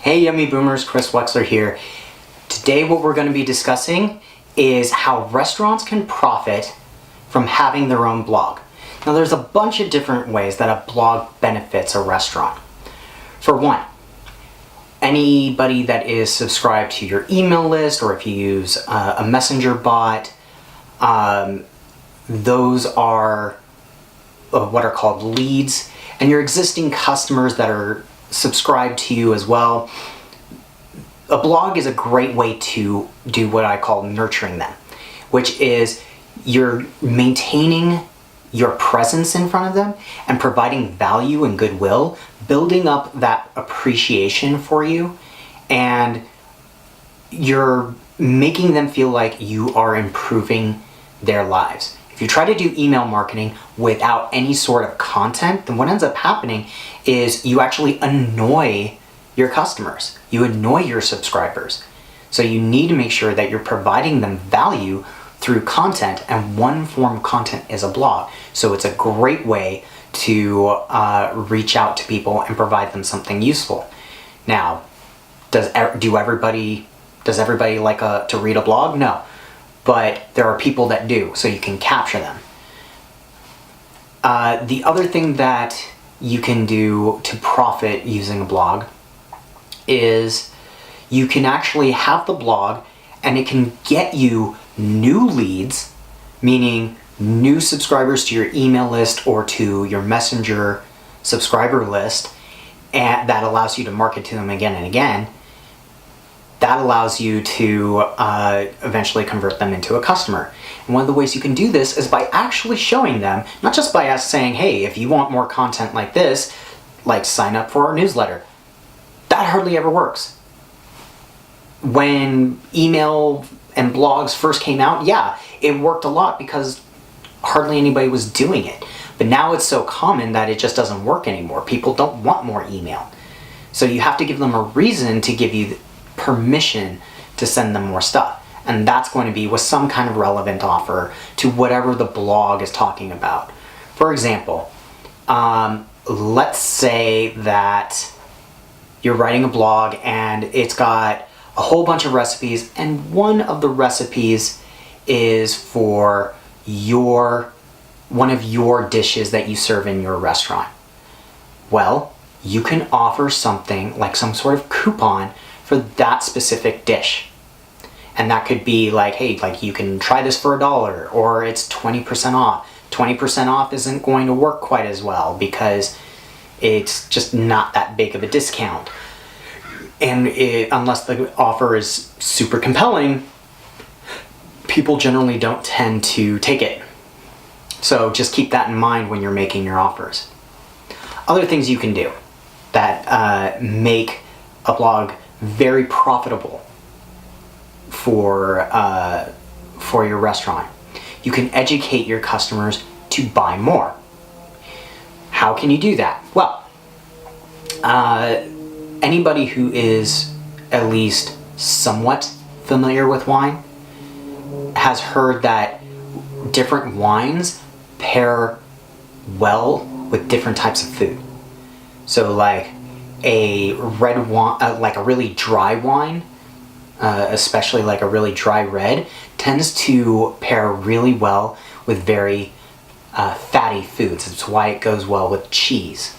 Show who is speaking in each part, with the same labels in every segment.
Speaker 1: Hey Yummy Boomers, Chris Wexler here. Today what we're going to be discussing is how restaurants can profit from having their own blog. Now there's a bunch of different ways that a blog benefits a restaurant. For one, anybody that is subscribed to your email list, or if you use a messenger bot, those are what are called leads, and your existing customers that are subscribed to you as well. A blog is a great way to do what I call nurturing them, which is you're maintaining your presence in front of them and providing value and goodwill, building up that appreciation for you, and you're making them feel like you are improving their lives. If you try to do email marketing without any sort of content, then what ends up happening is you actually annoy your customers. You annoy your subscribers. So you need to make sure that you're providing them value through content, and one form of content is a blog. So it's a great way to reach out to people and provide them something useful. Now, does everybody like to read a blog? No. But there are people that do, so you can capture them. The other thing that you can do to profit using a blog is you can actually have the blog and it can get you new leads, meaning new subscribers to your email list or to your messenger subscriber list, and that allows you to market to them again and again. That allows you to eventually convert them into a customer. And one of the ways you can do this is by actually showing them, not just by us saying, hey, if you want more content like this, like sign up for our newsletter. That hardly ever works. When email and blogs first came out, yeah, it worked a lot because hardly anybody was doing it. But now it's so common that it just doesn't work anymore. People don't want more email. So you have to give them a reason to give you permission to send them more stuff, and that's going to be with some kind of relevant offer to whatever the blog is talking about. For example, let's say that you're writing a blog and it's got a whole bunch of recipes, and one of the recipes is for one of your dishes that you serve in your restaurant. Well, you can offer something like some sort of coupon for that specific dish. And that could be like, hey, like you can try this for $1, or it's 20% off. 20% off isn't going to work quite as well because it's just not that big of a discount. And unless the offer is super compelling, people generally don't tend to take it. So just keep that in mind when you're making your offers. Other things you can do that make a blog very profitable for your restaurant. You can educate your customers to buy more. How can you do that? Well, anybody who is at least somewhat familiar with wine has heard that different wines pair well with different types of food. So like a red wine, like a really dry wine, especially like a really dry red, tends to pair really well with very fatty foods. It's why it goes well with cheese.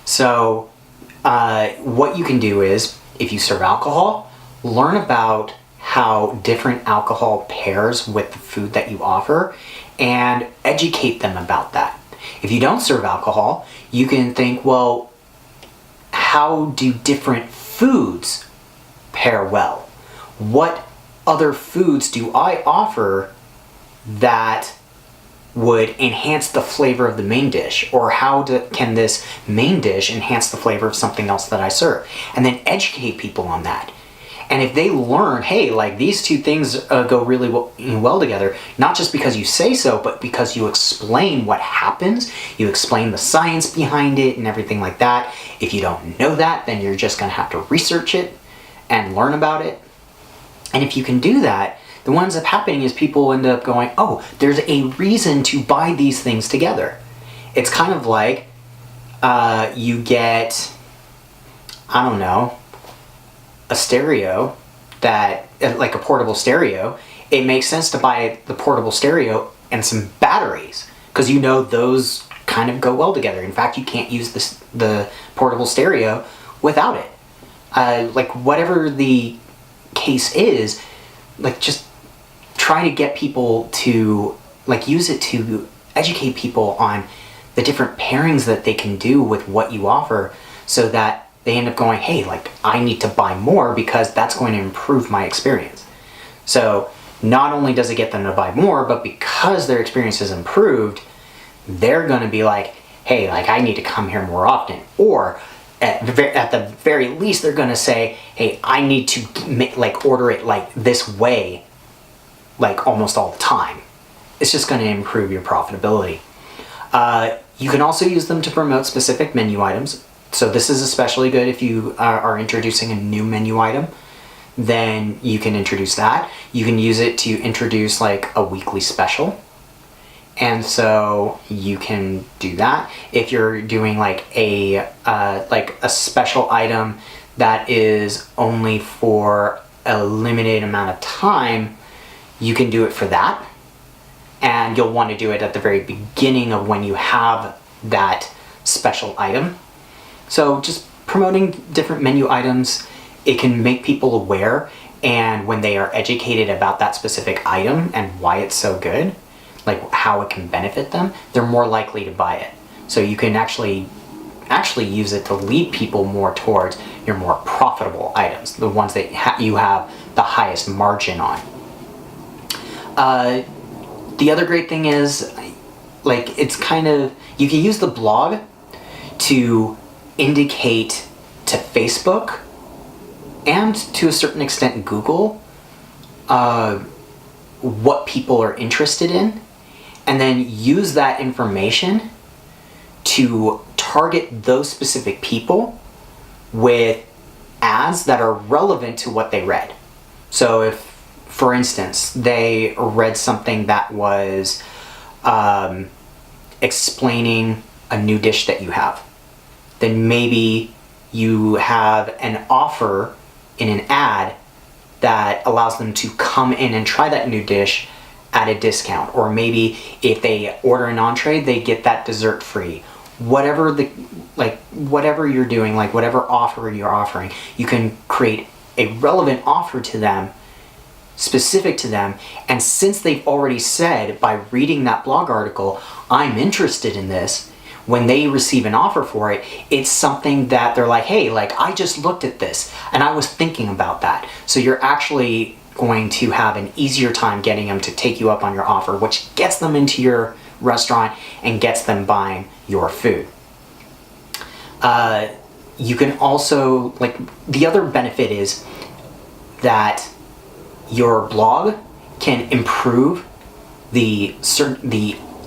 Speaker 1: So what you can do is, if you serve alcohol, learn about how different alcohol pairs with the food that you offer and educate them about that. If you don't serve alcohol, you can think, well, how do different foods pair well? What other foods do I offer that would enhance the flavor of the main dish? Or can this main dish enhance the flavor of something else that I serve? And then educate people on that. And if they learn, hey, like these two things go really well together, not just because you say so, but because you explain what happens, you explain the science behind it and everything like that. If you don't know that, then you're just gonna have to research it and learn about it. And if you can do that, then what ends up happening is people end up going, oh, there's a reason to buy these things together. It's kind of like you get, I don't know, a stereo that, like a portable stereo, it makes sense to buy the portable stereo and some batteries, because you know those kind of go well together. In fact, you can't use the portable stereo without it. Like whatever the case is, like just try to get people to like use it to educate people on the different pairings that they can do with what you offer, so that they end up going, hey, like I need to buy more because that's going to improve my experience. So not only does it get them to buy more, but because their experience is improved, they're going to be like, hey, like I need to come here more often. Or at the very least, they're going to say, hey, I need to order it like this way, like almost all the time. It's just going to improve your profitability. You can also use them to promote specific menu items. So this is especially good if you are introducing a new menu item. Then you can introduce that. You can use it to introduce like a weekly special. And so you can do that. If you're doing like a special item that is only for a limited amount of time, you can do it for that. And you'll want to do it at the very beginning of when you have that special item. So just promoting different menu items, it can make people aware, and when they are educated about that specific item and why it's so good, like how it can benefit them, they're more likely to buy it. So you can actually use it to lead people more towards your more profitable items, the ones that you have the highest margin on. The other great thing is, like, it's kind of, you can use the blog to indicate to Facebook and to a certain extent Google what people are interested in, and then use that information to target those specific people with ads that are relevant to what they read. So if, for instance, they read something that was explaining a new dish that you have, then maybe you have an offer in an ad that allows them to come in and try that new dish at a discount. Or maybe if they order an entree, they get that dessert free. Whatever you're doing, like whatever offer you're offering, you can create a relevant offer to them, specific to them. And since they've already said by reading that blog article, I'm interested in this, when they receive an offer for it, it's something that they're like, hey, like I just looked at this and I was thinking about that. So you're actually going to have an easier time getting them to take you up on your offer, which gets them into your restaurant and gets them buying your food. You can also, like, the other benefit is that your blog can improve the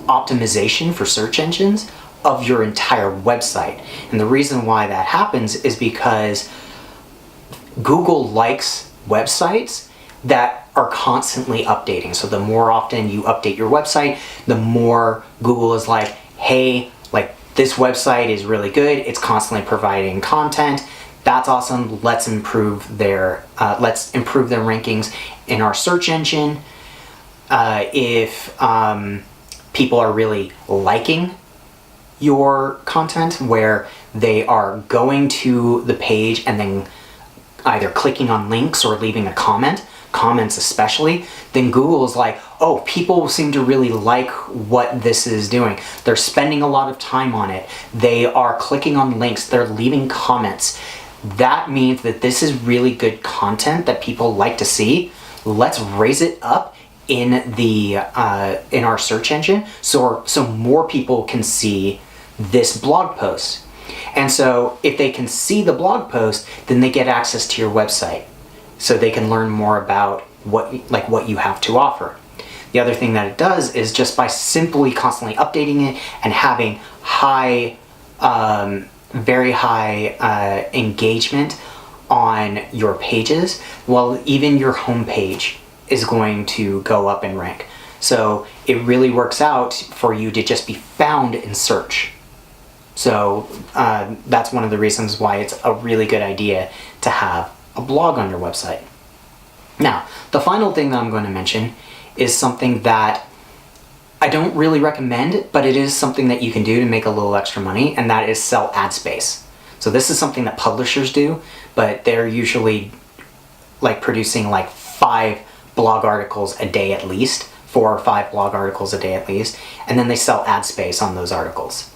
Speaker 1: optimization for search engines of your entire website. And the reason why that happens is because Google likes websites that are constantly updating. So the more often you update your website, the more Google is like, hey, like this website is really good, it's constantly providing content, that's awesome, let's improve their rankings in our search engine. If people are really liking your content, where they are going to the page and then either clicking on links or leaving a comments especially, then Google is like, oh, people seem to really like what this is doing. They're spending a lot of time on it. They are clicking on links. They're leaving comments. That means that this is really good content that people like to see. Let's raise it up in our search engine so more people can see this blog post. And so if they can see the blog post, then they get access to your website, so they can learn more about what you have to offer. The other thing that it does is just by simply constantly updating it and having very high engagement on your pages, well, even your homepage is going to go up in rank. So it really works out for you to just be found in search. So that's one of the reasons why it's a really good idea to have a blog on your website. Now, the final thing that I'm going to mention is something that I don't really recommend, but it is something that you can do to make a little extra money, and that is sell ad space. So this is something that publishers do, but they're usually like producing like 5 blog articles a day at least, 4 or 5 blog articles a day at least, and then they sell ad space on those articles.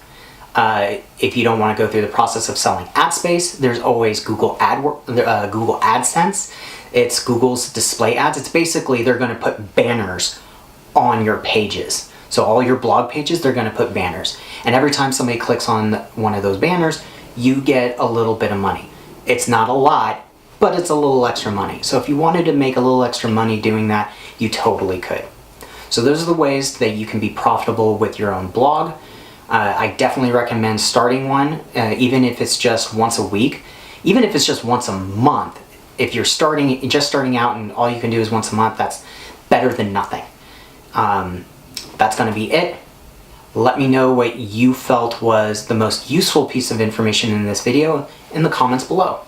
Speaker 1: If you don't want to go through the process of selling ad space, there's always Google AdSense. It's Google's display ads. It's basically they're going to put banners on your pages. So all your blog pages, they're going to put banners. And every time somebody clicks on one of those banners, you get a little bit of money. It's not a lot, but it's a little extra money. So if you wanted to make a little extra money doing that, you totally could. So those are the ways that you can be profitable with your own blog. I definitely recommend starting one, even if it's just once a week, even if it's just once a month. If you're just starting out and all you can do is once a month, that's better than nothing. That's going to be it. Let me know what you felt was the most useful piece of information in this video in the comments below.